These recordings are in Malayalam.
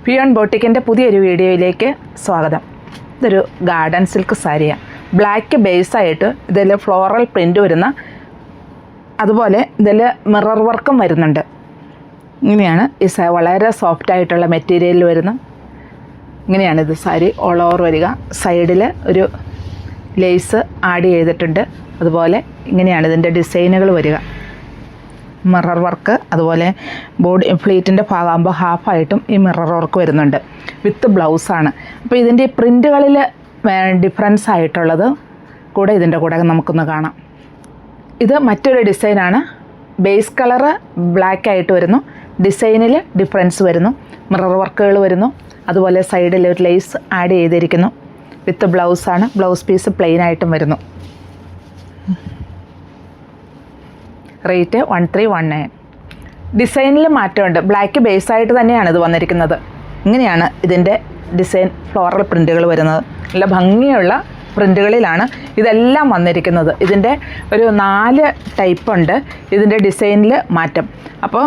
പിയോൺ ബോട്ടിക്കിൻ്റെ പുതിയൊരു വീഡിയോയിലേക്ക് സ്വാഗതം. ഇതൊരു ഗാർഡൻ സിൽക്ക് സാരിയാണ്. ബ്ലാക്ക് ബേസായിട്ട് ഇതിൽ ഫ്ലോറൽ പ്രിൻ്റ് വരുന്ന, അതുപോലെ ഇതിൽ മിറർ വർക്കും വരുന്നുണ്ട്. ഇങ്ങനെയാണ് ഈ വളരെ സോഫ്റ്റായിട്ടുള്ള മെറ്റീരിയലിൽ വരുന്ന, ഇങ്ങനെയാണ് ഇത് സാരി ഓൾ ഓവർ വരിക. സൈഡിൽ ഒരു ലേസ് ആഡ് ചെയ്തിട്ടുണ്ട്. അതുപോലെ ഇങ്ങനെയാണ് ഇതിൻ്റെ ഡിസൈനുകൾ വരിക. മിറർ വർക്ക്, അതുപോലെ ബോഡി ഫ്ലീറ്റിൻ്റെ ഭാഗമാകുമ്പോൾ ഹാഫായിട്ടും ഈ മിറർ വർക്ക് വരുന്നുണ്ട്. വിത്ത് ബ്ലൗസാണ്. അപ്പോൾ ഇതിൻ്റെ പ്രിൻ്റുകളിൽ ഡിഫറൻസ് ആയിട്ടുള്ളത് കൂടെ ഇതിൻ്റെ കൂടെ നമുക്കൊന്ന് കാണാം. ഇത് മറ്റൊരു ഡിസൈനാണ്. ബേസ് കളറ് ബ്ലാക്ക് ആയിട്ട് വരുന്നു. ഡിസൈനിൽ ഡിഫറൻസ് വരുന്നു. മിറർ വർക്കുകൾ വരുന്നു. അതുപോലെ സൈഡിൽ ഒരു ലേസ് ആഡ് ചെയ്തിരിക്കുന്നു. വിത്ത് ബ്ലൗസാണ്. ബ്ലൗസ് പീസ് പ്ലെയിൻ ആയിട്ടും വരുന്നു. റേറ്റ് 1319. ഡിസൈനിൽ മാറ്റമുണ്ട്. ബ്ലാക്ക് ബേസായിട്ട് തന്നെയാണ് ഇത് വന്നിരിക്കുന്നത്. ഇങ്ങനെയാണ് ഇതിൻ്റെ ഡിസൈൻ ഫ്ലോറൽ പ്രിൻ്റുകൾ വരുന്നത്. നല്ല ഭംഗിയുള്ള പ്രിൻ്റുകളിലാണ് ഇതെല്ലാം വന്നിരിക്കുന്നത്. ഇതിൻ്റെ ഒരു 4 ടൈപ്പ് ഉണ്ട് ഇതിൻ്റെ ഡിസൈനിൽ മാറ്റം. അപ്പോൾ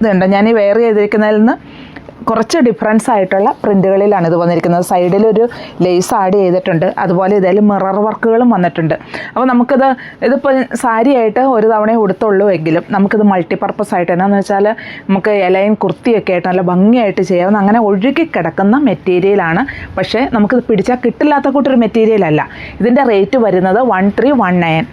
ഇതുണ്ട്, ഞാൻ ഈ വെയർ ചെയ്തിരിക്കുന്നതിൽ നിന്ന് കുറച്ച് ഡിഫറൻസ് ആയിട്ടുള്ള പ്രിൻ്റുകളിലാണ് ഇത് വന്നിരിക്കുന്നത്. സൈഡിലൊരു ലേസ് ആഡ് ചെയ്തിട്ടുണ്ട്. അതുപോലെ ഇതിൽ മിറർ വർക്കുകളും വന്നിട്ടുണ്ട്. അപ്പോൾ ഇതിപ്പോൾ സാരിയായിട്ട് ഒരു തവണ ഉടുത്തുള്ളൂ എങ്കിലും നമുക്കിത് മൾട്ടിപർപ്പസ് ആയിട്ട്, എന്നാന്ന് വെച്ചാൽ നമുക്ക് എലൈൻ കുർത്തിയൊക്കെ ആയിട്ട് നല്ല ഭംഗിയായിട്ട് ചെയ്യാവുന്ന, അങ്ങനെ ഒഴുകി കിടക്കുന്ന മെറ്റീരിയലാണ്. പക്ഷേ നമുക്കിത് പിടിച്ചാൽ കിട്ടില്ലാത്ത കൂട്ടൊരു മെറ്റീരിയലല്ല. ഇതിൻ്റെ റേറ്റ് വരുന്നത് 1319.